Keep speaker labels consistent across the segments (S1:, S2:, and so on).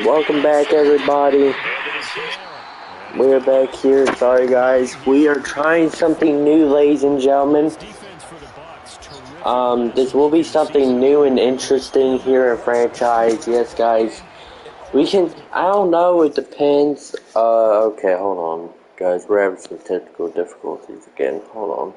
S1: Welcome back, everybody. We're back here. Sorry, guys. We are trying something new, ladies and gentlemen. This will be something new and interesting here at Franchise. Yes, guys. I don't know, it depends. Okay, hold on. Guys, we're having some technical difficulties again. Hold on.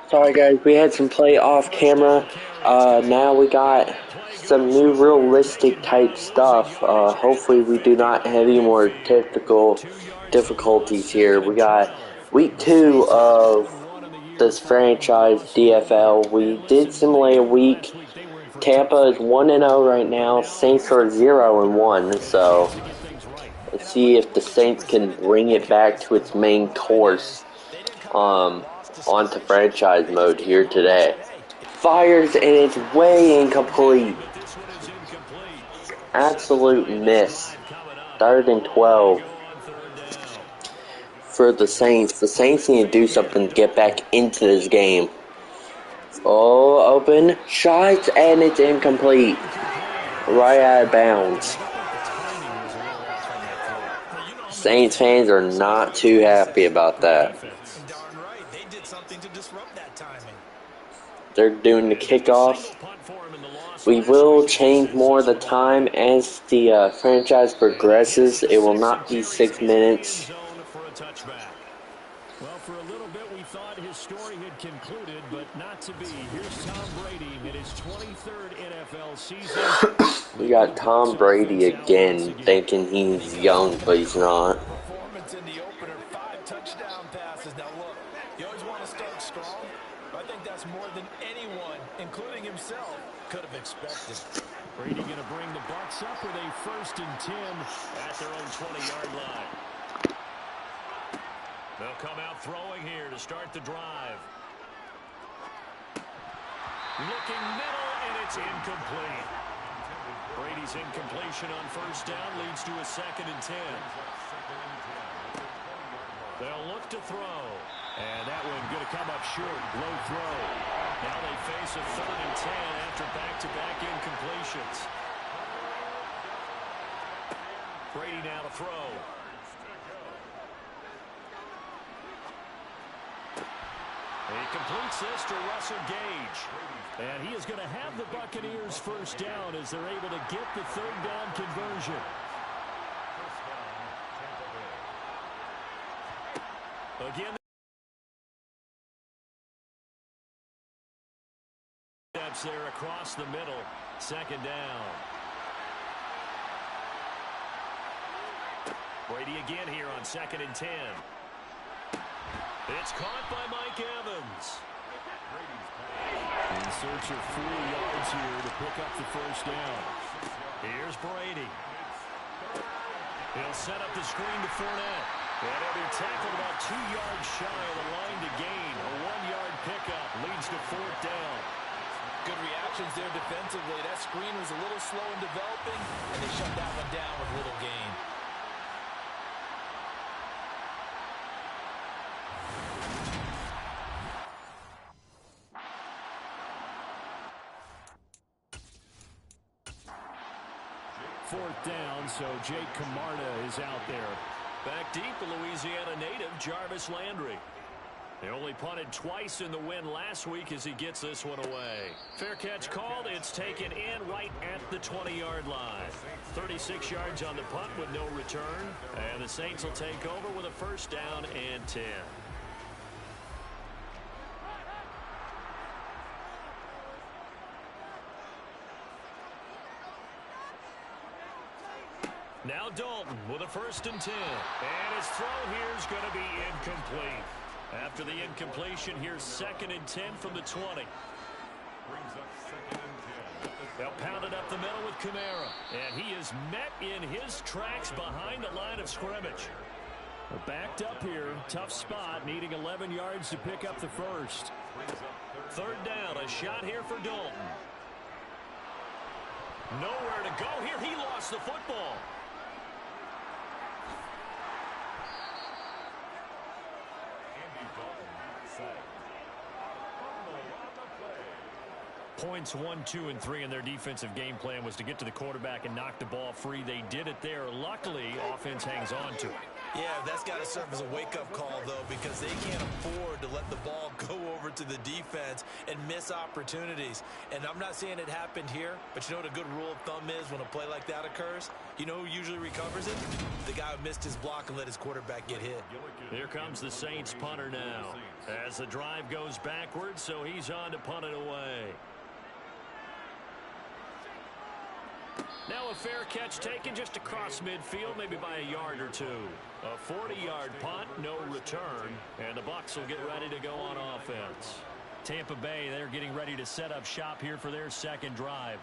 S1: Sorry, guys, we had some play off camera. Now we got some new realistic type stuff. Hopefully we do not have any more technical difficulties here. We got week 2 of this franchise DFL. We did simulate a week. Tampa is 1-0 right now. Saints are 0-1. So let's see if the Saints can bring it back to its main course. Onto franchise mode here today. Fires and it's way incomplete. Absolute miss. 3rd and 12 for the Saints. The Saints need to do something to get back into this game. Oh, open shots and it's incomplete. Right out of bounds. Saints fans are not too happy about that.
S2: Darn right, they did something to disrupt that timing.
S1: They're doing the kickoff. We will change more of the time as the franchise progresses. It will not be 6 minutes.
S3: Well, for a little bit we thought his story had concluded, but not to be. Here's Tom Brady in his 23rd NFL season.
S1: We got Tom Brady again, thinking he's young, but he's not.
S2: Performance in the opener, 5 touchdown passes. Now look, you always want to start strong, but I think that's more than anyone, including himself, could have expected.
S3: Brady going to bring the Bucs up with a 1st and 10 at their own 20-yard line. They'll come out throwing here to start the drive. Looking middle, and it's incomplete. Brady's incompletion on 1st down leads to a 2nd and 10. They'll look to throw. And that one going to come up short. Low throw. Now they face a 3rd and 10 after back-to-back incompletions. Brady now to throw. He completes this to Russell Gage. And he is going to have the Buccaneers 1st down as they're able to get the 3rd down conversion. Again, steps there across the middle. 2nd down. Brady again here on 2nd and 10. It's caught by Mike Evans. In search of 4 yards here to pick up the 1st down. Here's Brady. He'll set up the screen to Fournette. And he'll be tackled about 2 yards shy of the line to gain. A 1-yard pickup leads to 4th down.
S2: Good reactions there defensively. That screen was a little slow in developing, and they shut that one down with little gain.
S3: Fourth down, so Jake Camarda is out there.
S4: Back deep, a Louisiana native, Jarvis Landry. They only punted twice in the win last week as he gets this one away. Fair catch called. It's taken in right at the 20-yard line. 36 yards on the punt with no return. And the Saints will take over with a 1st down and 10. Now Dalton with a 1st and 10. And his throw here is going to be incomplete. After the incompletion, here's 2nd and 10 from the 20. They'll pound it up the middle with Kamara. And he is met in his tracks behind the line of scrimmage.
S3: They're backed up here. Tough spot, needing 11 yards to pick up the 1st.
S4: 3rd down, a shot here for Dalton. Nowhere to go here. He lost the football. Points 1, 2, and 3 in their defensive game plan was to get to the quarterback and knock the ball free. They did it there. Luckily, offense hangs on to it.
S2: Yeah, that's got to serve as a wake-up call, though, because they can't afford to let the ball go over to the defense and miss opportunities. And I'm not saying it happened here, but you know what a good rule of thumb is when a play like that occurs? You know who usually recovers it? The guy who missed his block and let his quarterback get hit.
S4: Here comes the Saints punter now. As the drive goes backwards, so he's on to punt it away. Now a fair catch taken just across midfield, maybe by a yard or two. A 40-yard punt, no return, and the Bucs will get ready to go on offense. Tampa Bay, they're getting ready to set up shop here for their 2nd drive.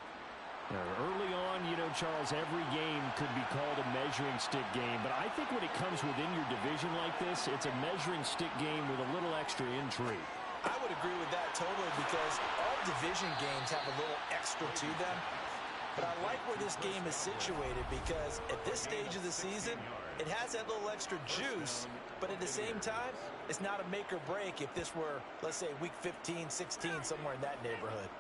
S3: Early on, you know, Charles, every game could be called a measuring stick game, but I think when it comes within your division like this, it's a measuring stick game with a little extra intrigue.
S2: I would agree with that totally, because all division games have a little extra to them. But I like where this game is situated because at this stage of the season, it has that little extra juice, but at the same time, it's not a make or break if this were, let's say, week 15, 16, somewhere in that neighborhood.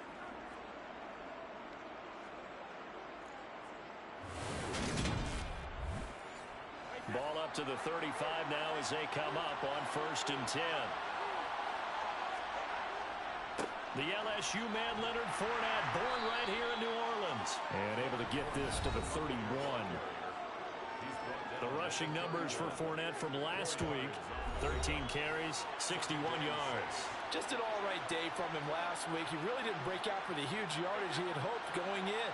S4: Ball up to the 35 now as they come up on 1st and 10. The LSU man, Leonard Fournette, born right here in New Orleans. And able to get this to the 31. The rushing numbers for Fournette from last week: 13 carries, 61 yards.
S2: Just an all-right day from him last week. He really didn't break out for the huge yardage he had hoped going in.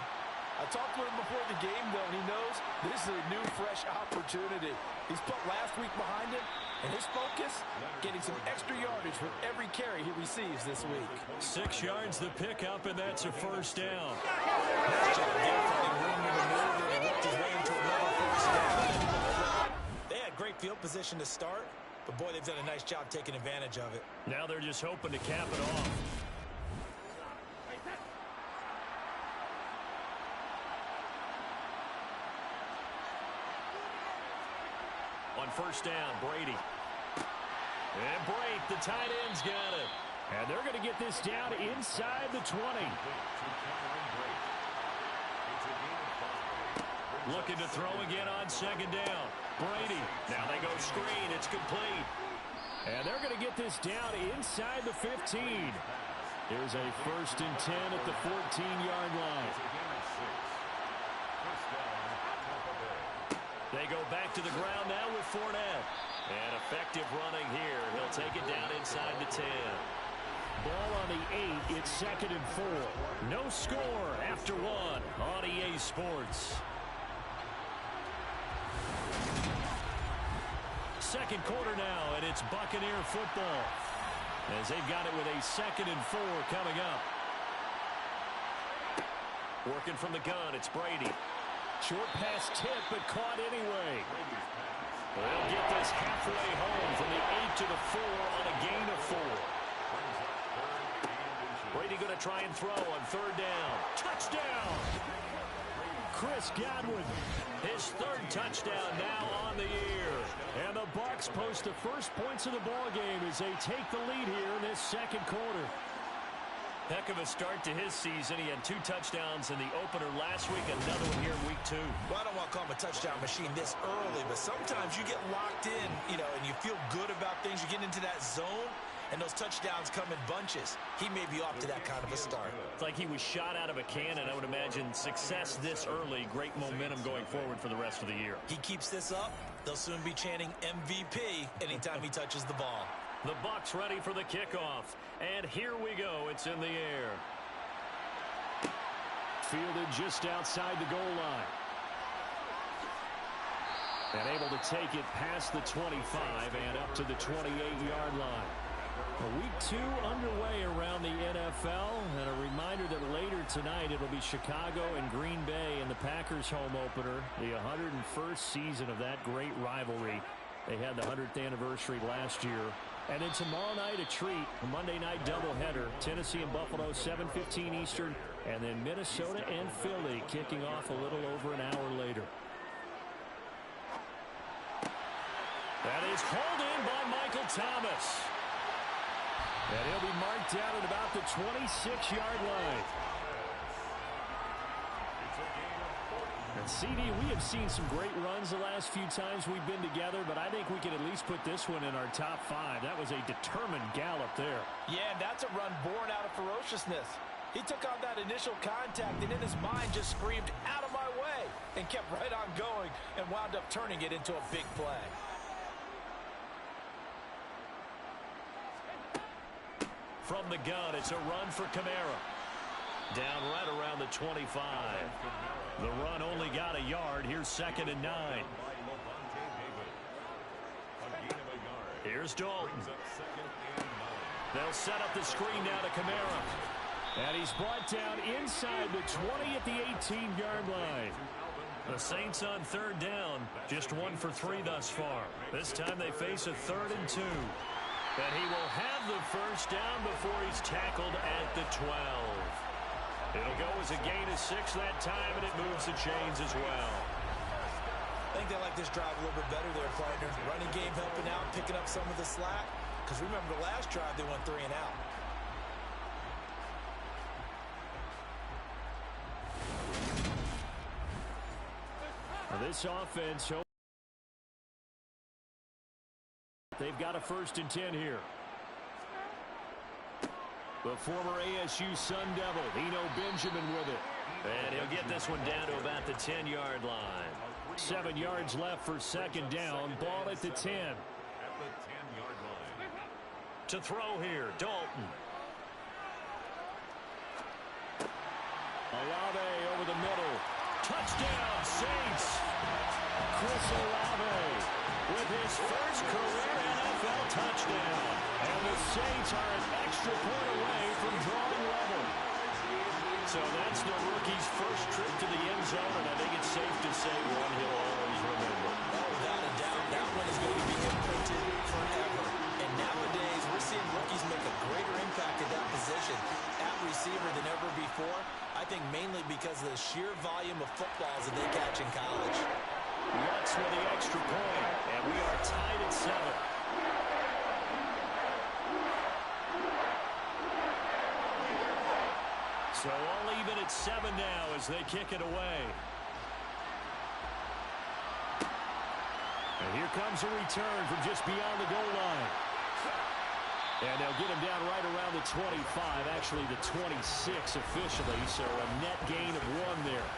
S2: I talked with him before the game, though, and he knows this is a new, fresh opportunity. He's put last week behind him, and his focus, getting some extra yardage with every carry he receives this week.
S4: 6 yards the pickup, and that's a first down.
S2: They had great field position to start, but boy, they've done a nice job taking advantage of it.
S4: Now they're just hoping to cap it off. On first down, Brady. And break, the tight end's got it. And they're going to get this down inside the 20. Looking to throw again on 2nd down. Brady. Now they go screen. It's complete. And they're going to get this down inside the 15. Here's a 1st and 10 at the 14-yard line. They go back to the ground now with Fournette. And effective running here. He'll take it down inside the 10. Ball on the 8. It's 2nd and 4. No score after 1 on EA Sports. Second quarter now, and it's Buccaneer football, as they've got it with a 2nd and 4 coming up. Working from the gun, it's Brady. Short pass tip, but caught anyway. They'll get this halfway home from the 8 to the 4 on a gain of 4. Brady going to try and throw on 3rd down. Touchdown! Chris Godwin, his 3rd touchdown now on the year. And the Bucs post the first points of the ball game as they take the lead here in this 2nd quarter. Heck of a start to his season. He had 2 touchdowns in the opener last week, another one here in week 2.
S2: Well, I don't want to call him a touchdown machine this early, but sometimes you get locked in, and you feel good about things. You get into that zone, and those touchdowns come in bunches. He may be off to that kind of a start.
S4: It's like he was shot out of a cannon. I would imagine success this early, great momentum going forward for the rest of the year.
S2: He keeps this up, they'll soon be chanting MVP anytime he touches the ball.
S4: The Bucs ready for the kickoff. And here we go. It's in the air. Fielded just outside the goal line. And able to take it past the 25 and up to the 28-yard line. Week 2 underway around the NFL, and a reminder that later tonight it'll be Chicago and Green Bay in the Packers home opener, the 101st season of that great rivalry. They had the 100th anniversary last year. And then tomorrow night a treat, a Monday night doubleheader, Tennessee and Buffalo, 7:15 Eastern, and then Minnesota and Philly kicking off a little over an hour later. That is hauled in by Michael Thomas. And he'll be marked down at about the 26-yard line. And CD, we have seen some great runs the last few times we've been together, but I think we can at least put this one in our top 5. That was a determined gallop there.
S2: Yeah, and that's a run born out of ferociousness. He took on that initial contact, and in his mind just screamed, "Out of my way," and kept right on going and wound up turning it into a big play.
S4: From the gun, it's a run for Kamara. Down right around the 25. The run only got a yard. Here's 2nd and 9. Here's Dalton. They'll set up the screen now to Kamara. And he's brought down inside the 20 at the 18-yard line. The Saints on 3rd down. Just 1 for 3 thus far. This time they face a 3rd and 2. And he will have the first down before he's tackled at the 12. It'll go as a gain of 6 that time, and it moves the chains as well.
S2: I think they like this drive a little bit better there, partner. Running game helping out, picking up some of the slack. Because remember, the last drive, they went 3 and out.
S4: This offense They've got a 1st and 10 here. The former ASU Sun Devil, Eno Benjamin with it. And he'll get this one down to about the 10-yard line. 7 yards left for 2nd down. Ball at the 10.
S3: At the 10-yard line.
S4: To throw here, Dalton. Olave over the middle. Touchdown, Saints. Chris Olave with his first career NFL touchdown. And the Saints are an extra point away from drawing level. So that's the rookie's first trip to the end zone, and I think it's safe to say one he'll always remember.
S2: Oh, without a doubt, that one is going to be imprinted forever. And nowadays, we're seeing rookies make a greater impact at that position at receiver than ever before. I think mainly because of the sheer volume of footballs that they catch in college.
S4: Lutz with the extra point, and we are tied at 7. So all even at 7 now as they kick it away. And here comes a return from just beyond the goal line. And they'll get him down right around the 25, actually the 26 officially, so a net gain of 1 there.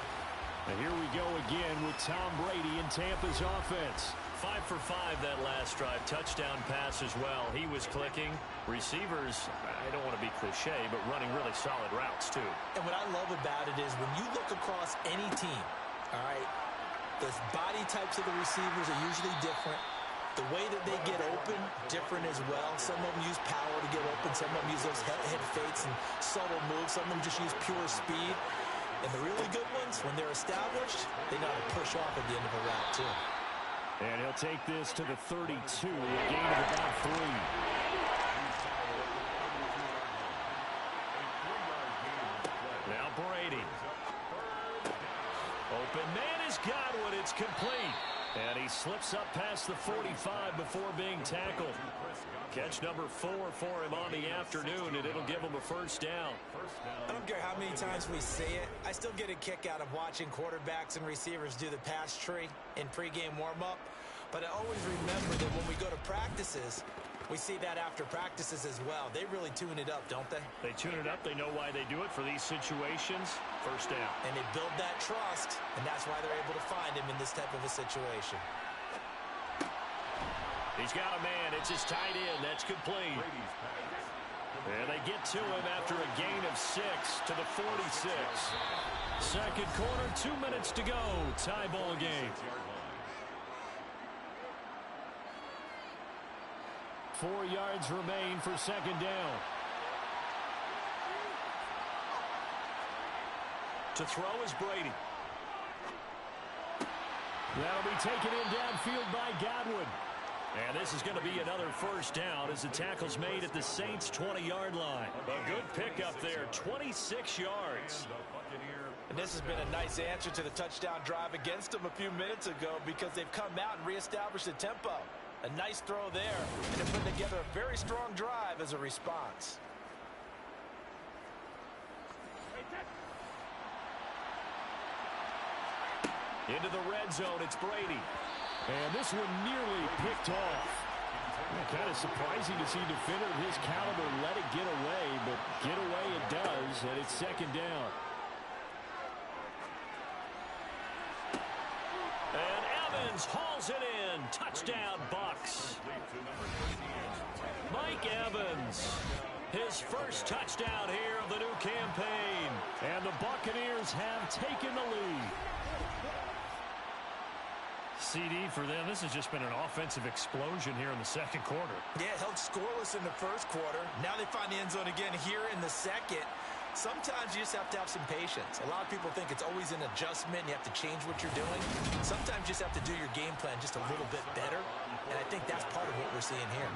S4: And here we go again with Tom Brady in Tampa's offense. 5 for 5 that last drive. Touchdown pass as well. He was clicking. Receivers, I don't want to be cliche, but running really solid routes too.
S2: And what I love about it is when you look across any team, all right, the body types of the receivers are usually different. The way that they get open, different as well. Some of them use power to get open. Some of them use those head fakes and subtle moves. Some of them just use pure speed. And the really good ones, when they're established, they know how to push off at the end of a route too.
S4: And he'll take this to the 32, a gain of about 3. Now Brady. Open man is Godwin. It's complete. And he slips up past the 45 before being tackled. Catch number 4 for him on the afternoon, and it'll give him a 1st down.
S2: I don't care how many times we say it. I still get a kick out of watching quarterbacks and receivers do the pass tree in pregame warm-up. But I always remember that when we go to practices, we see that after practices as well. They really tune it up, don't they?
S4: They tune it up. They know why they do it for these situations. 1st down.
S2: And they build that trust, and that's why they're able to find him in this type of a situation.
S4: He's got a man. It's his tight end. That's complete. And they get to him after a gain of 6 to the 46. 2nd quarter, 2 minutes to go. Tie ball game. 4 yards remain for 2nd down. To throw is Brady. That'll be taken in downfield by Godwin. And this is going to be another 1st down as the tackle's made at the Saints' 20-yard line. A good pickup there, 26 yards.
S2: And this has been a nice answer to the touchdown drive against them a few minutes ago because they've come out and reestablished the tempo. A nice throw there, and they're putting together a very strong drive as a response.
S4: Into the red zone, it's Brady. And this one nearly picked off. Kind of surprising to see a defender of his caliber let it get away, but get away it does, and it's 2nd down. And Evans hauls it in. Touchdown, Bucs. Mike Evans, his first touchdown here of the new campaign. And the Buccaneers have taken the lead. CD for them, this has just been an offensive explosion here in the 2nd quarter.
S2: Yeah, held scoreless in the 1st quarter. Now they find the end zone again here in the 2nd. Sometimes you just have to have some patience. A lot of people think it's always an adjustment. You have to change what you're doing. Sometimes you just have to do your game plan just a little bit better. And I think that's part of what we're seeing here.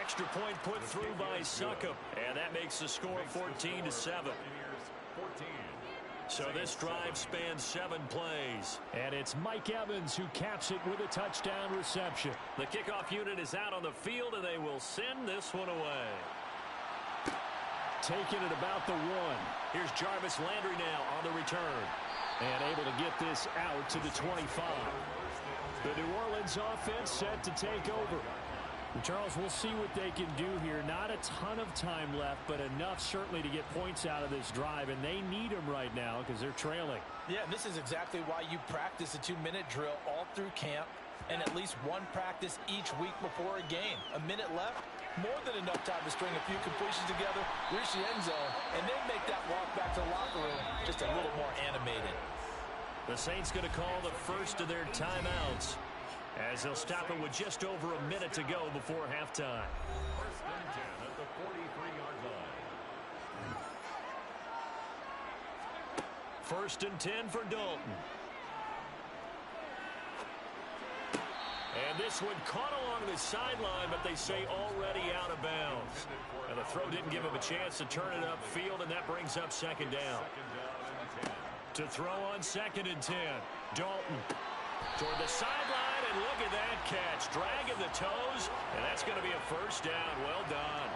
S4: Extra point put through by Succop. And that makes the score 14-7. So this drive spans 7 plays. And it's Mike Evans who caps it with a touchdown reception. The kickoff unit is out on the field, and they will send this one away. Taking it about the 1. Here's Jarvis Landry now on the return. And able to get this out to the 25. The New Orleans offense set to take over. And Charles, we'll see what they can do here. Not a ton of time left, but enough certainly to get points out of this drive, and they need them right now because they're trailing.
S2: Yeah, and this is exactly why you practice a 2-minute drill all through camp and at least one practice each week before a game. A minute left, more than enough time to string a few completions together, reach the end zone, and then make that walk back to the locker room just a little more animated.
S4: The Saints going to call the first of their timeouts as they'll stop it with just over a minute to go before halftime.
S3: First and 10 at the 43-yard line.
S4: First and 10 for Dalton. And this one caught along the sideline, but they say already out of bounds. And the throw didn't give him a chance to turn it upfield, and that brings up second down. To throw on second and 10, Dalton toward the sideline, and look at that catch. Dragging the toes, and that's going to be a first down. Well done.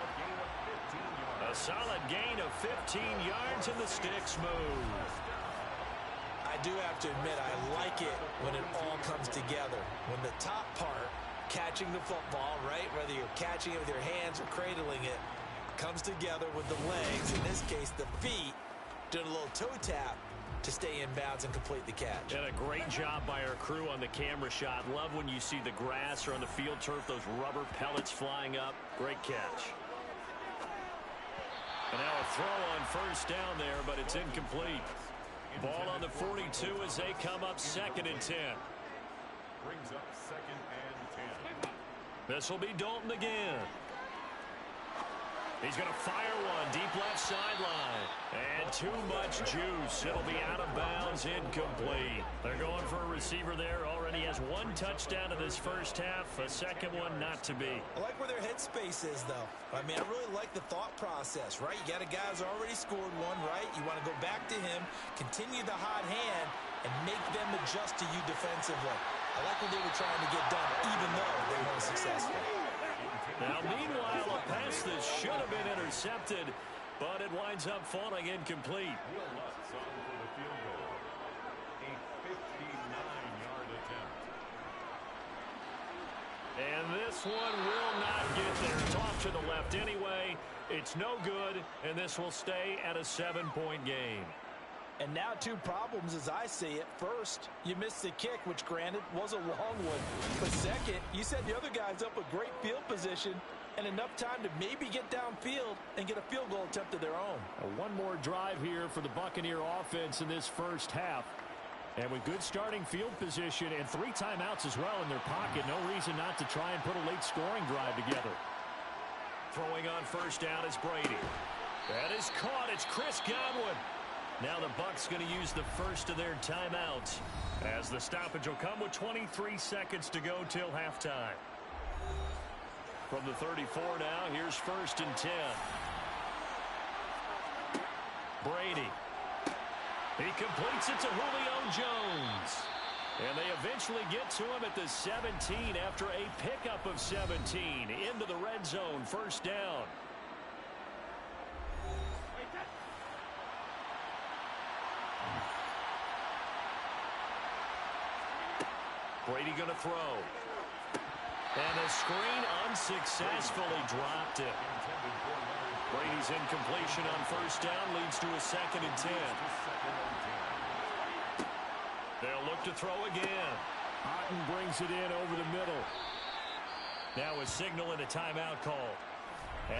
S4: A solid gain of 15 yards, and the sticks move.
S2: I do have to admit, I like it when it all comes together. When the top part, catching the football, right, whether you're catching it with your hands or cradling it, comes together with the legs, in this case the feet, doing a little toe tap to stay in bounds and complete the catch.
S4: And a great job by our crew on the camera shot. Love when you see the grass or on the field turf, those rubber pellets flying up. Great catch. And now a throw on first down there, but it's incomplete. Ball on the 42 as they come up second and 10.
S3: Brings up second and 10.
S4: This will be Dalton again. He's going to fire one deep left sideline. And too much juice. It'll be out of bounds, incomplete. They're going for a receiver there. Already has one touchdown in this first half. A second one not to be.
S2: I like where their headspace is, though. I mean, I really like the thought process, right? You got a guy who's already scored one, right? You want to go back to him, continue the hot hand, and make them adjust to you defensively. I like what they were trying to get done, even though they weren't successful.
S4: Now, meanwhile, a pass that should have been intercepted, but it winds up falling incomplete.
S3: Will Lutz on for the field goal. A 59-yard attempt.
S4: And this one will not get there. It's off to the left anyway. It's no good, and this will stay at a 7-point game.
S2: And now two problems as I see it. First, you missed the kick, which granted was a long one. But second, you set the other guys up with great field position and enough time to maybe get downfield and get a field goal attempt of their own.
S4: One more drive here for the Buccaneer offense in this first half. And with good starting field position and 3 timeouts as well in their pocket, no reason not to try and put a late scoring drive together. Throwing on first down is Brady. That is caught. It's Chris Godwin. Now the Bucs going to use the first of their timeouts as the stoppage will come with 23 seconds to go till halftime. From the 34 now, here's first and 10. Brady. He completes it to Julio Jones. And they eventually get to him at the 17 after a pickup of 17 into the red zone. First down. Brady going to throw. And the screen unsuccessfully dropped it. Brady's incompletion on first down leads to a second and 10. They'll look to throw again. Otten brings it in over the middle. Now a signal and a timeout call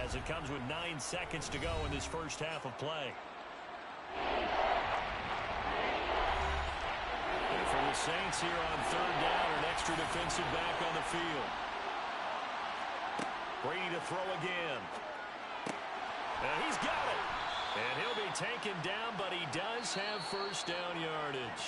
S4: as it comes with 9 seconds to go in this first half of play. And for the Saints here on third down, an extra defensive back on the field. Brady to throw again. And he's got it. And he'll be taken down, but he does have first down yardage.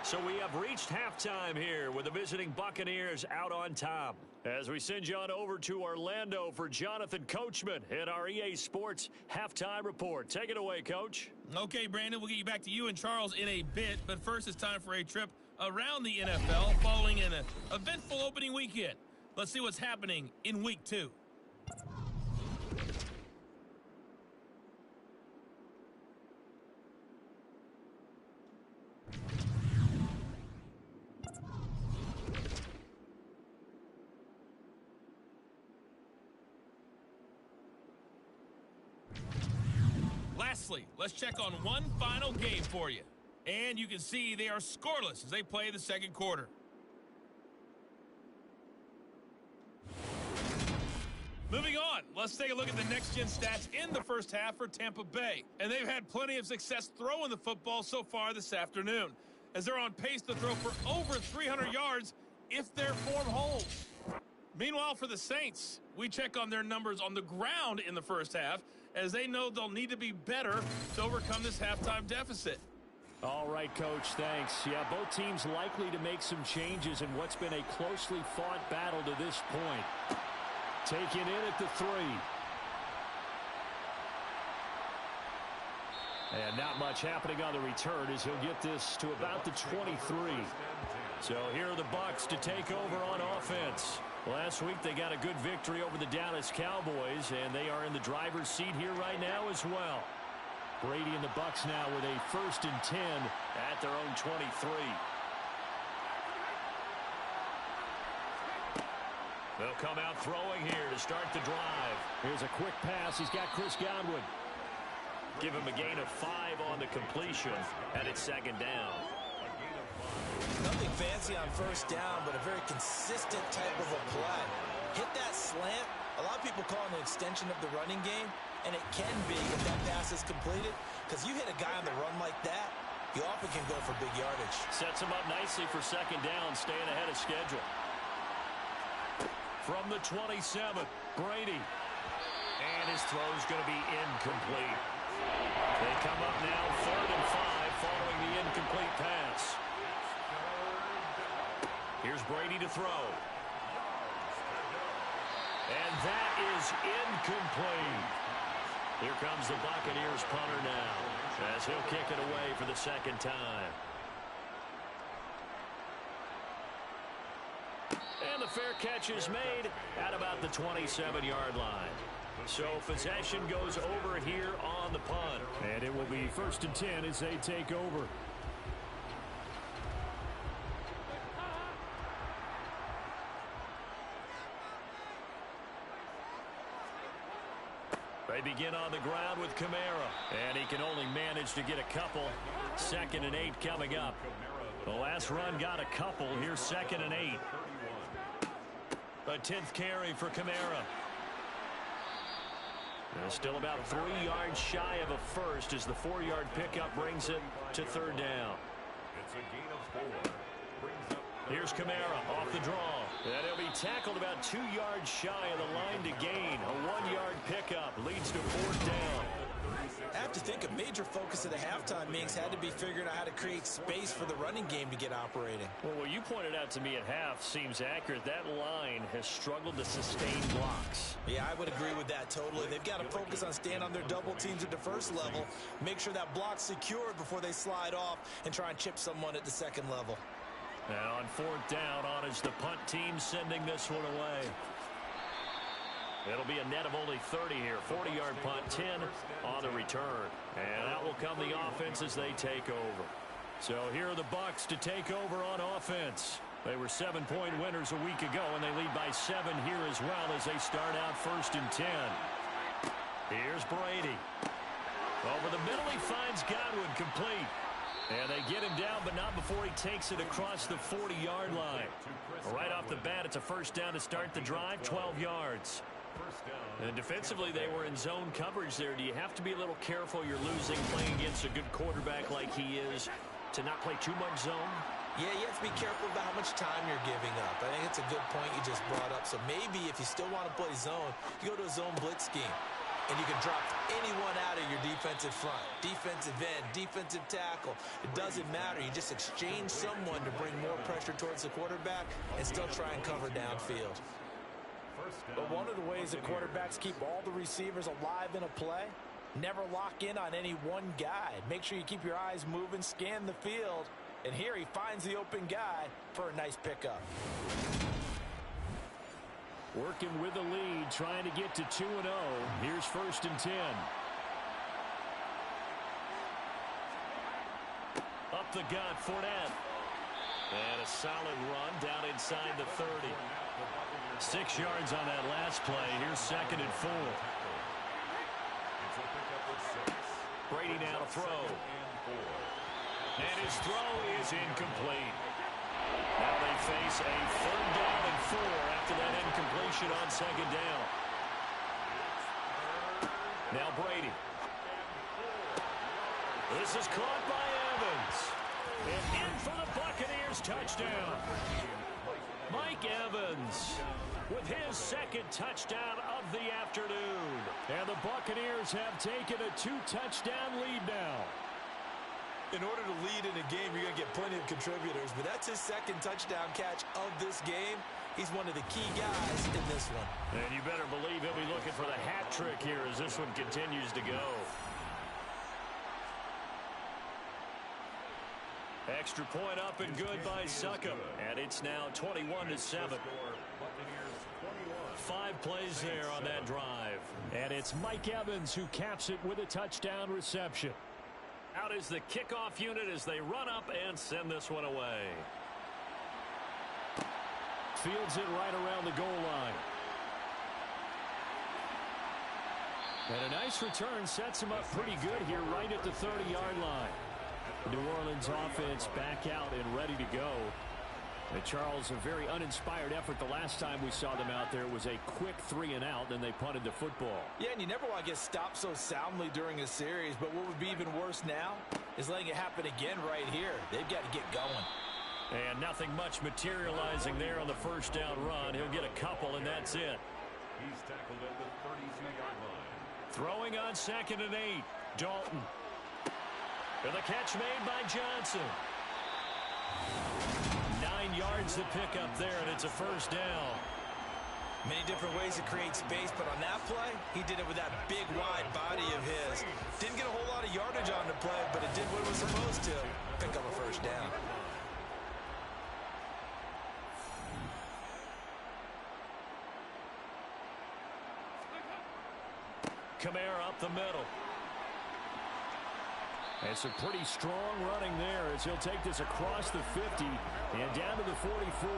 S4: So we have reached halftime here with the visiting Buccaneers out on top. As we send you on over to Orlando for Jonathan Coachman at our EA Sports Halftime Report. Take it away, Coach.
S5: Okay, Brandon, we'll get you back to you and Charles in a bit. But first, it's time for a trip around the NFL following an eventful opening weekend. Let's see what's happening in Week 2. Lastly, let's check on one final game for you. And you can see they are scoreless as they play the second quarter. Moving on, let's take a look at the next-gen stats in the first half for Tampa Bay. And they've had plenty of success throwing the football so far this afternoon, as they're on pace to throw for over 300 yards if their form holds. Meanwhile, for the Saints, we check on their numbers on the ground in the first half, as they know they'll need to be better to overcome this halftime deficit.
S4: All right, Coach, thanks. Yeah, both teams likely to make some changes in what's been a closely fought battle to this point. Taken in at the 3. And not much happening on the return as he'll get this to about the 23. So here are the Bucs to take over on offense. Last week they got a good victory over the Dallas Cowboys, and they are in the driver's seat here right now as well. Brady and the Bucs now with a 1st and 10 at their own 23. They'll come out throwing here to start the drive. Here's a quick pass. He's got Chris Godwin. Give him a gain of 5 on the completion, and it's second down.
S2: Nothing fancy on first down, but a very consistent type of a play. Hit that slant. A lot of people call it an extension of the running game, and it can be if that pass is completed, because you hit a guy on the run like that, you often can go for big yardage.
S4: Sets him up nicely for second down, staying ahead of schedule. From the 27, Brady. And his throw's going to be incomplete. They come up now 3rd and 5 following the incomplete pass. Here's Brady to throw. And that is incomplete. Here comes the Buccaneers punter now, as he'll kick it away for the second time. And the fair catch is made at about the 27-yard line. So possession goes over here on the punt. And it will be 1st and 10 as they take over. They begin on the ground with Kamara. And he can only manage to get a couple. 2nd and 8 coming up. The last run got a couple. Here's 2nd and 8. A 10th carry for Kamara. And still about 3 yards shy of a first as the 4-yard pickup brings it to 3rd down.
S3: It's a gain of 4.
S4: Here's Kamara off the draw. And he'll be tackled about 2 yards shy of the line to gain. A 1-yard pickup leads to 4th down.
S2: I have to think a major focus of the halftime meetings had to be figuring out how to create space for the running game to get operating.
S4: Well, what you pointed out to me at half seems accurate. That line has struggled to sustain blocks.
S2: Yeah, I would agree with that totally. They've got to focus on staying on their double teams at the first level, make sure that block's secured before they slide off and try and chip someone at the second level.
S4: Now on 4th down, on is the punt team sending this one away. It'll be a net of only 30 here. 40-yard punt, 10 on the return. And that will come the offense as they take over. So here are the Bucs to take over on offense. They were 7-point winners a week ago, and they lead by 7 here as well as they start out 1st and 10. Here's Brady. Over the middle, he finds Godwin complete. And they get him down, but not before he takes it across the 40-yard line. Right off the bat, it's a 1st down to start the drive, 12 yards. And defensively, they were in zone coverage there. Do you have to be a little careful you're losing playing against a good quarterback like he is to not play too much zone?
S2: Yeah, you have to be careful about how much time you're giving up. I think it's a good point you just brought up. So maybe if you still want to play zone, you go to a zone blitz scheme. And you can drop anyone out of your defensive front. Defensive end, defensive tackle. It doesn't matter. You just exchange someone to bring more pressure towards the quarterback and still try and cover downfield.
S6: But one of the ways that quarterbacks keep all the receivers alive in a play, never lock in on any one guy. Make sure you keep your eyes moving, scan the field. And here he finds the open guy for a nice pickup.
S4: Working with the lead, trying to get to 2-0. Here's 1st and 10. Up the gut, Fournette. And a solid run down inside the 30. 6 yards on that last play. Here's 2nd and 4. Brady now to throw. And his throw is incomplete. Now they face a 3rd down and 4 after that incompletion on 2nd down. Now Brady. This is caught by Evans. And in for the Buccaneers touchdown. Mike Evans with his 2nd touchdown of the afternoon. And the Buccaneers have taken a 2-touchdown lead now.
S2: In order to lead in a game, you're going to get plenty of contributors, but that's his 2nd touchdown catch of this game. He's one of the key guys in this one.
S4: And you better believe he'll be looking for the hat trick here as this one continues to go. Extra point up and good by Succop. And it's now 21-7. 5 plays there on that drive.
S3: And it's Mike Evans who caps it with a touchdown reception.
S4: Out is the kickoff unit as they run up and send this one away.
S3: Fields it right around the goal line. And a nice return sets him up pretty good here right at the 30-yard line. The New Orleans offense back out and ready to go. And Charles, a very uninspired effort the last time we saw them out there. It was a quick 3-and-out, then they punted the football.
S2: Yeah, and you never want to get stopped so soundly during a series, but what would be even worse now is letting it happen again right here. They've got to get going.
S4: And nothing much materializing there on the 1st down run. He'll get a couple, and that's it.
S3: He's tackled at the 33-yard line.
S4: Throwing on 2nd and 8. Dalton. And the catch made by Johnson. 9 yards to pick up there, and it's a 1st down.
S2: Many different ways to create space, but on that play, he did it with that big, wide body of his. Didn't get a whole lot of yardage on the play, but it did what it was supposed to. Pick up a 1st down.
S4: Kamara up the middle.
S3: And some pretty strong running there as he'll take this across the 50 and down to the 44.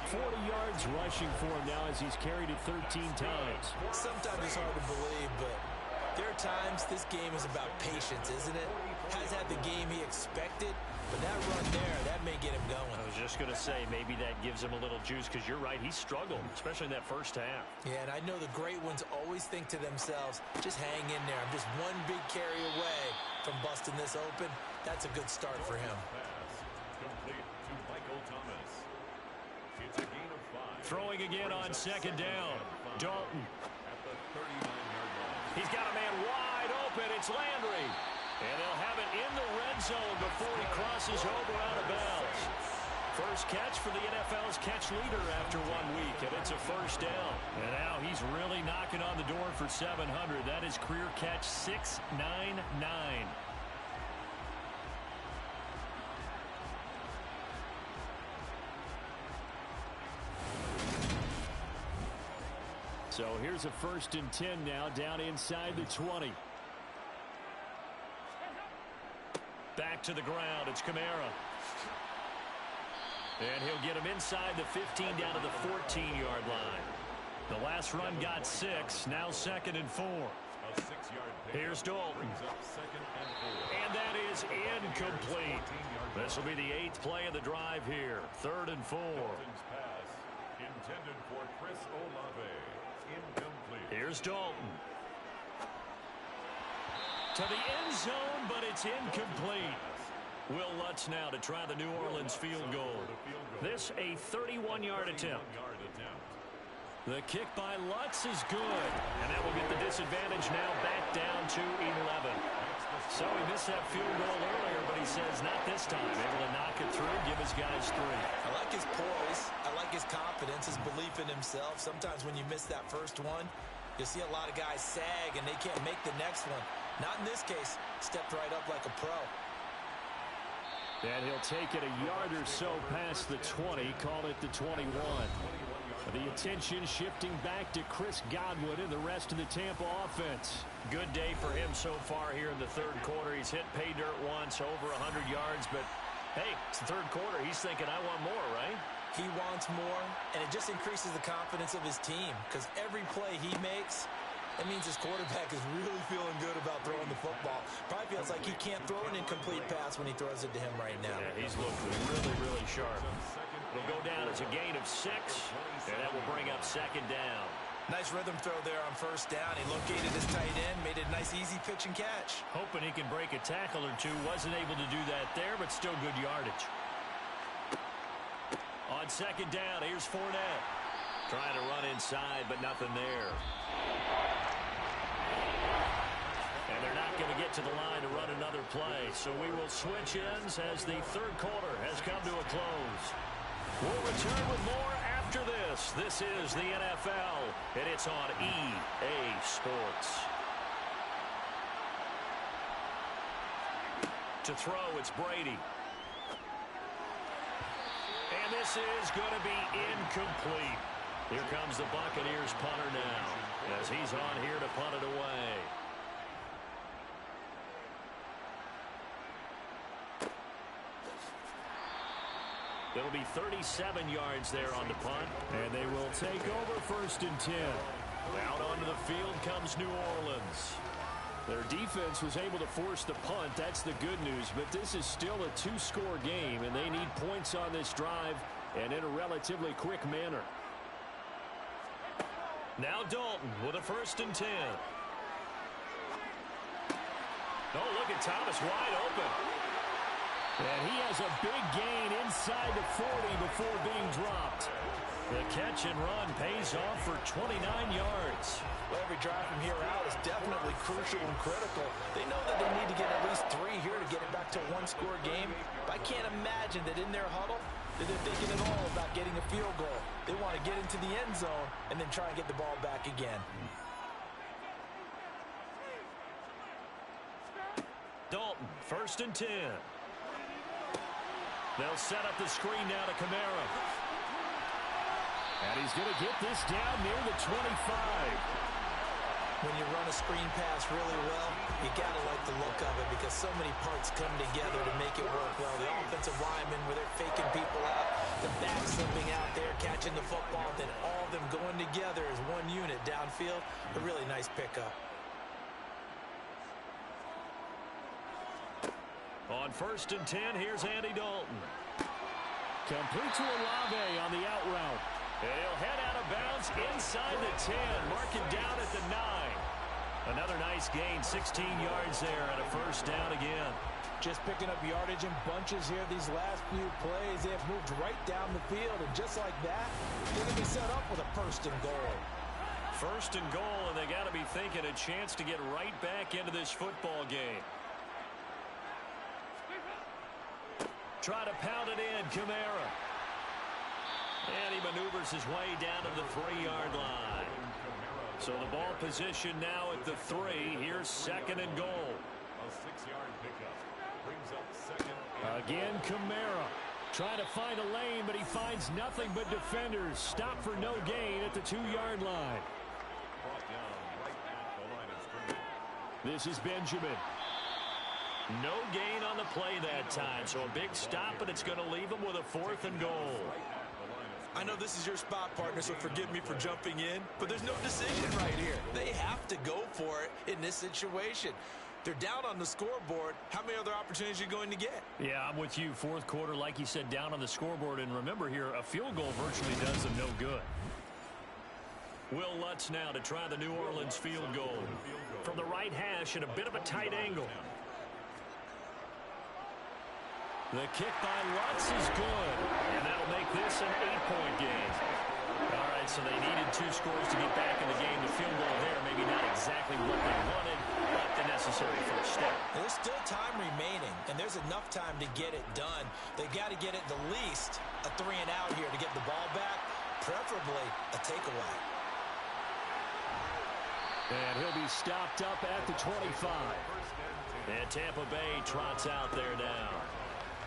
S3: 40 yards rushing for him now as he's carried it 13 times.
S2: Sometimes it's hard to believe, but there are times this game is about patience, isn't it? Has had the game he expected, but that run there, that may get him going.
S4: I was just going to say, maybe that gives him a little juice because you're right, he struggled, especially in that 1st half.
S2: Yeah, and I know the great ones always think to themselves, just hang in there. I'm just one big carry away from busting this open. That's a good start for him.
S4: Throwing again on 2nd down. Dalton. He's got a man wide open. It's Landry. And they'll have it in the red zone before he crosses over out of bounds. First catch for the NFL's catch leader after 1 week, and it's a 1st down. And now he's really knocking on the door for 700. That is career catch 699.
S3: So here's a 1st and 10 now down inside the 20.
S4: Back to the ground. It's Kamara. And he'll get him inside the 15 down to the 14-yard line. The last run got 6. Now 2nd and 4. Here's Dalton. And that is incomplete. This will be the 8th play of the drive here. 3rd and 4.
S3: Intended for Chris Olave. Incomplete.
S4: Here's Dalton. To the end zone, but it's incomplete. Will Lutz now to try the New Orleans field goal. This a 31-yard attempt. The kick by Lutz is good. And that will get the disadvantage now back down to 11. So he missed that field goal earlier, but he says not this time. Able to knock it through, give his guys 3.
S2: I like his poise. I like his confidence, his belief in himself. Sometimes when you miss that first one, you'll see a lot of guys sag and they can't make the next one. Not in this case. Stepped right up like a pro.
S3: And he'll take it a yard or so past the 20, call it the 21. The attention shifting back to Chris Godwin and the rest of the Tampa offense.
S4: Good day for him so far here in the 3rd quarter. He's hit pay dirt once, over 100 yards, but hey, it's the 3rd quarter. He's thinking, I want more, right?
S2: He wants more, and it just increases the confidence of his team because every play he makes, That means his quarterback is really feeling good about throwing the football. Probably feels like he can't throw an incomplete pass when he throws it to him right now.
S4: Yeah, he's looked really, really sharp. It'll go down as a gain of 6, and that will bring up 2nd down.
S2: Nice rhythm throw there on 1st down. He located his tight end, made it a nice, easy pitch and catch.
S4: Hoping he can break a tackle or two. Wasn't able to do that there, but still good yardage. On 2nd down, here's Fournette. Trying to run inside, but nothing there. And they're not going to get to the line to run another play. So we will switch ends as the 3rd quarter has come to a close. We'll return with more after this. This is the NFL, and it's on EA Sports. To throw, it's Brady. And this is going to be incomplete. Here comes the Buccaneers punter now, as he's on here to punt it away. It'll be 37 yards there on the punt. And they will take over 1st and 10. Out onto the field comes New Orleans. Their defense was able to force the punt. That's the good news. But this is still a 2-score game, and they need points on this drive and in a relatively quick manner. Now Dalton with a 1st and 10. Oh, look at Thomas wide open. And he has a big gain inside the 40 before being dropped. The catch and run pays off for 29 yards.
S2: Well, every drive from here out is definitely crucial and critical. They know that they need to get at least 3 here to get it back to a 1-score game. But I can't imagine that in their huddle that they're thinking at all about getting a field goal. They want to get into the end zone and then try and get the ball back again.
S4: Dalton, 1st and 10. They'll set up the screen now to Kamara. And he's going to get this down near the 25.
S2: When you run a screen pass really well, you got to like the look of it because so many parts come together to make it work well. The offensive linemen, where they're faking people out, the back slipping out there, catching the football, then all of them going together as one unit downfield. A really nice pickup.
S4: On 1st and 10, here's Andy Dalton. Complete to Olave on the out route. And he'll head out of bounds inside the 10. Mark him down at the 9. Another nice gain, 16 yards there, and a 1st down again.
S2: Just picking up yardage in bunches here these last few plays. They have moved right down the field, and just like that, they're going to be set up with a 1st and goal.
S4: 1st and goal, and they got to be thinking a chance to get right back into this football game. Try to pound it in, Kamara. And he maneuvers his way down to the 3-yard line. So the ball position now at the 3. Here's 2nd and goal.
S3: A 6-yard pickup. Brings up 2nd.
S4: Again, Kamara. Trying to find a lane, but he finds nothing but defenders. Stop for no gain at the 2-yard line.
S3: Brought down right at the line of scrimmage.
S4: This is Benjamin. No gain on the play that time, so a big stop, but it's going to leave him with a 4th and goal.
S2: I know this is your spot, partner, so forgive me for jumping in, but there's no decision right here. They have to go for it in this situation. They're down on the scoreboard. How many other opportunities are you going to get?
S4: Yeah, I'm with you. 4th quarter, like you said, down on the scoreboard. And remember here, a field goal virtually does them no good. Will Lutz now to try the New Orleans field goal. From the right hash at a bit of a tight angle. The kick by Lutz is good, and that'll make this an 8-point game. All right, so they needed 2 scores to get back in the game. The field goal there, maybe not exactly what they wanted, but the necessary first step.
S2: There's still time remaining, and there's enough time to get it done. They've got to get it the least a 3 and out here to get the ball back, preferably a takeaway.
S4: And he'll be stopped up at the 25. And Tampa Bay trots out there now.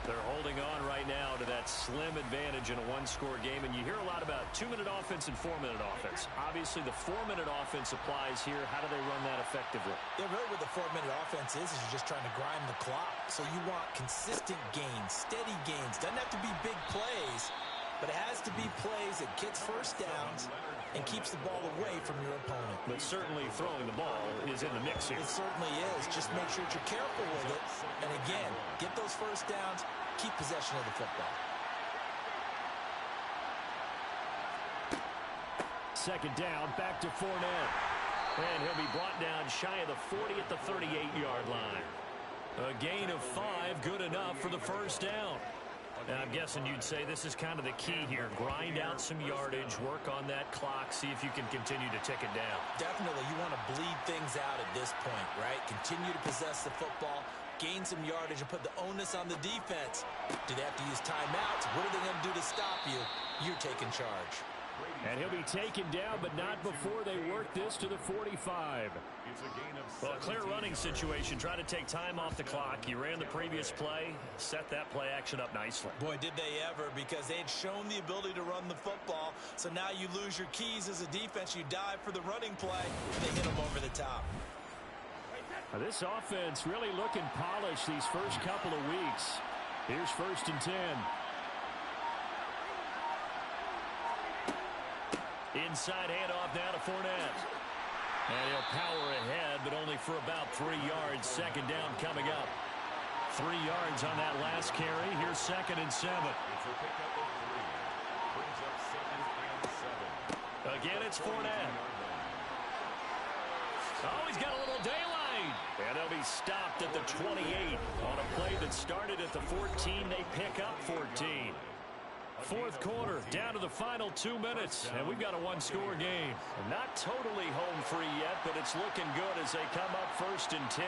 S4: They're holding on right now to that slim advantage in a 1-score game. And you hear a lot about 2-minute offense and 4-minute offense. Obviously, the 4-minute offense applies here. How do they run that effectively?
S2: Yeah, really what the 4-minute offense is you're just trying to grind the clock. So you want consistent gains, steady gains. Doesn't have to be big plays, But it has to be plays that gets first downs and keeps the ball away from your opponent.
S4: But certainly throwing the ball is in the mix here.
S2: It certainly is. Just make sure that you're careful with it. And again, get those first downs, keep possession of the football.
S4: Second down, back to Fournette. And he'll be brought down shy of the 40 at the 38-yard line. A gain of 5, good enough for the first down. And I'm guessing you'd say this is kind of the key here. Grind out some yardage, work on that clock, see if you can continue to tick it down.
S2: Definitely, you want to bleed things out at this point, right? Continue to possess the football, gain some yardage, and put the onus on the defense. Do they have to use timeouts? What are they going to do to stop you? You're taking charge.
S4: And he'll be taken down, but not before they work this to the 45. Well, a clear running situation. Try to take time off the clock. You ran the previous play, set that play action up nicely.
S2: Boy, did they ever, because they had shown the ability to run the football. So now you lose your keys as a defense. You dive for the running play, and they hit them over the top.
S4: Now, this offense really looking polished these first couple of weeks. Here's 1st and 10. Inside handoff now to Fournette. And he'll power ahead, but only for about 3 yards. Second down coming up. 3 yards on that last carry. Here's 2nd and 7. Again, it's Fournette. Oh, he's got a little daylight. And they'll be stopped at the 28 on a play that started at the 14. They pick up 14. Fourth quarter, down to the final 2 minutes, and we've got a one-score game. Not totally home free yet, but it's looking good as they come up 1st and 10.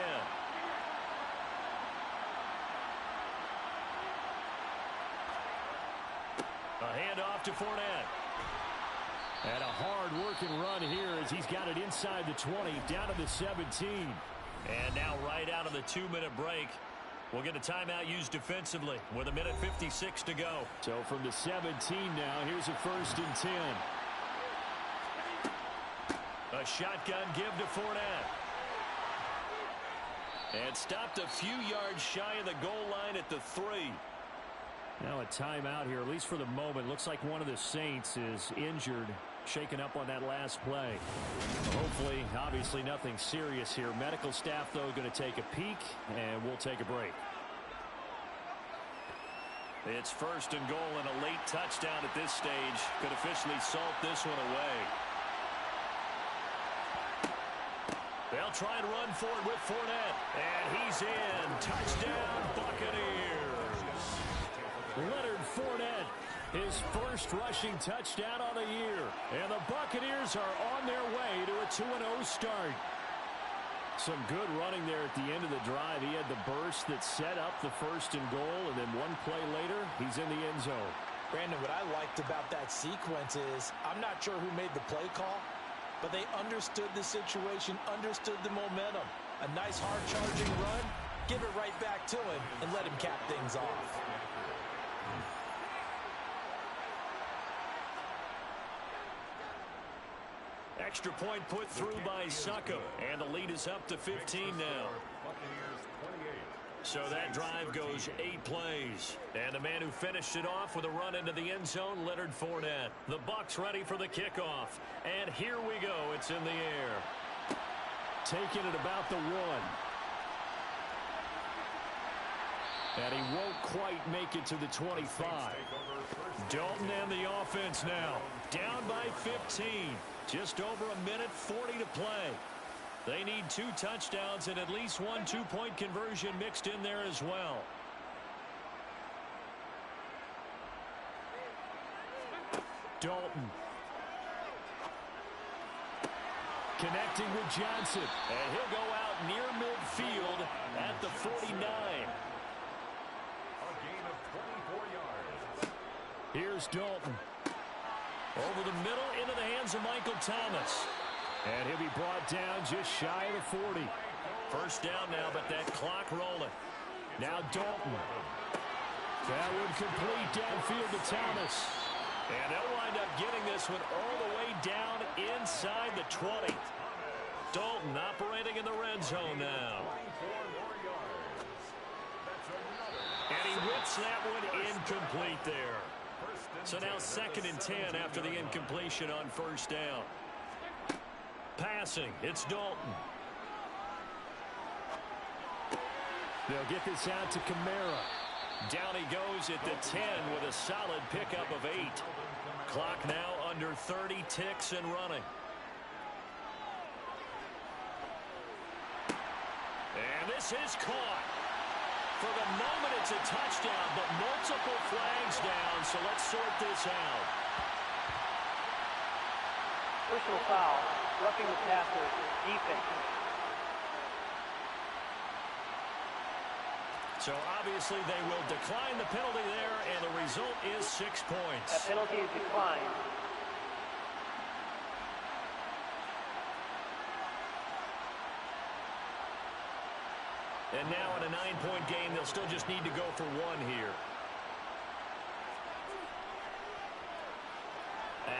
S4: A handoff to Fournette. And a hard-working run here as he's got it inside the 20, down to the 17. And now right out of the 2-minute break, we'll get a timeout used defensively with 1:56 to go. So from the 17 now, here's a 1st and 10. A shotgun give to Fournette. And stopped a few yards shy of the goal line at the 3. Now a timeout here, at least for the moment. Looks like one of the Saints is injured, shaken up on that last play. Hopefully, obviously nothing serious here. Medical staff, though, going to take a peek, and we'll take a break. It's 1st and goal and a late touchdown at this stage. Could officially salt this one away. They'll try and run for it with Fournette. And he's in. Touchdown, Buccaneers. Leonard Fournette, his first rushing touchdown on the year. And the Buccaneers are on their way to a 2-0 start. Some good running there at the end of the drive. He had the burst that set up the 1st and goal, and then one play later, he's in the end zone.
S2: Brandon, what I liked about that sequence is, I'm not sure who made the play call, but they understood the situation, understood the momentum. A nice hard-charging run, give it right back to him, and let him cap things off.
S4: Extra point put through by Suckham, and the lead is up to 15 now. So that drive goes 8 plays. And the man who finished it off with a run into the end zone, Leonard Fournette. The Bucs ready for the kickoff. And here we go. It's in the air. Taking it about the 1. And he won't quite make it to the 25. Dalton and the offense now. Down by 15. Just over 1:40 to play. They need 2 touchdowns and at least 1 2-point conversion mixed in there as well. Dalton. Connecting with Johnson. And he'll go out near midfield at the 49.
S3: A gain of 24 yards.
S4: Here's Dalton. Over the middle into the hands of Michael Thomas. And he'll be brought down just shy of the 40. First down now, but that clock rolling. Now Dalton. That would complete downfield to Thomas. And they'll wind up getting this one all the way down inside the 20. Dalton operating in the red zone now. And he whips that one incomplete there. So now 2nd and 10 after the incompletion on first down. Passing, it's Dalton.
S3: They'll get this out to Kamara.
S4: Down he goes at the 10 with a solid pickup of 8. Clock now under 30 ticks and running. And this is caught. For the moment, it's a touchdown, but multiple flags down, so let's sort this out.
S7: Personal foul, roughing the passer, defense.
S4: So obviously they will decline the penalty there, and the result is 6 points.
S7: That penalty is declined.
S4: And now in a 9-point game, they'll still just need to go for 1 here.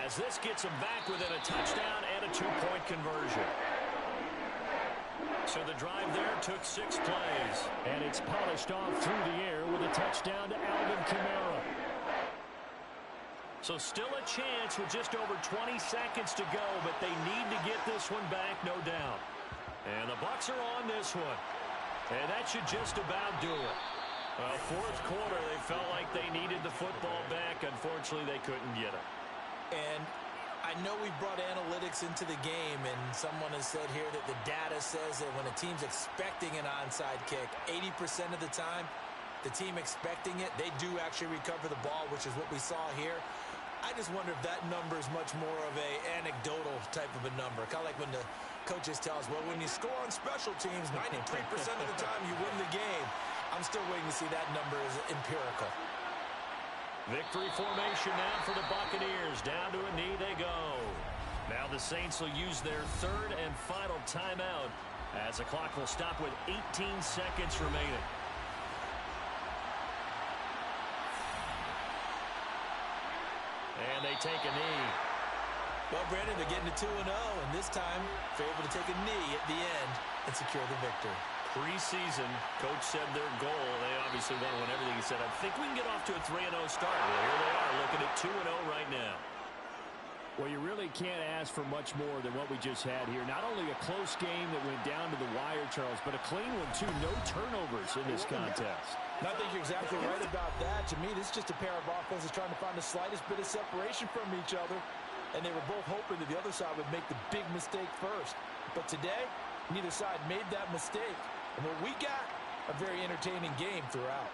S4: As this gets them back within a touchdown and a 2-point conversion. So the drive there took 6 plays.
S3: And it's polished off through the air with a touchdown to Alvin Kamara.
S4: So still a chance with just over 20 seconds to go, but they need to get this one back, no doubt. And the Bucs are on this one. And that should just about do it. Fourth quarter, they felt like they needed the football back. Unfortunately, they couldn't get it.
S6: And I know we brought analytics into the game, and someone has said here that the data says that when a team's expecting an onside kick, 80% of the time, the team expecting it, they do actually recover the ball, which is what we saw here. I just wonder if that number is much more of a anecdotal type of a number. Kind of like when the coaches tell us, well, when you score on special teams, 93% of the time you win the game. I'm still waiting to see that number is empirical.
S4: Victory formation now for the Buccaneers. Down to a knee they go. Now the Saints will use their 3rd and final timeout as the clock will stop with 18 seconds remaining. And they take a knee.
S6: Well, Brandon, they're getting to 2-0, and this time they're able to take a knee at the end and secure the victory.
S4: Preseason, coach said their goal, they obviously want to win everything. He said, I think we can get off to a 3-0 start. Well, here they are looking at 2-0 right now.
S3: Well, you really can't ask for much more than what we just had here. Not only a close game that went down to the wire, Charles, but a clean one, too. No turnovers in this contest.
S6: And I think you're exactly right about that. To me, this is just a pair of offenses trying to find the slightest bit of separation from each other. And they were both hoping that the other side would make the big mistake first. But today, neither side made that mistake. And what we got, a very entertaining game throughout.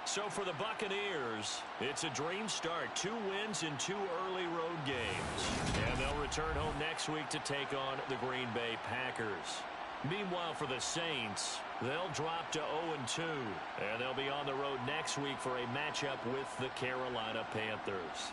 S4: So for the Buccaneers, it's a dream start. 2 wins in 2 early road games. And they'll return home next week to take on the Green Bay Packers. Meanwhile, for the Saints, they'll drop to 0-2. And they'll be on the road next week for a matchup with the Carolina Panthers.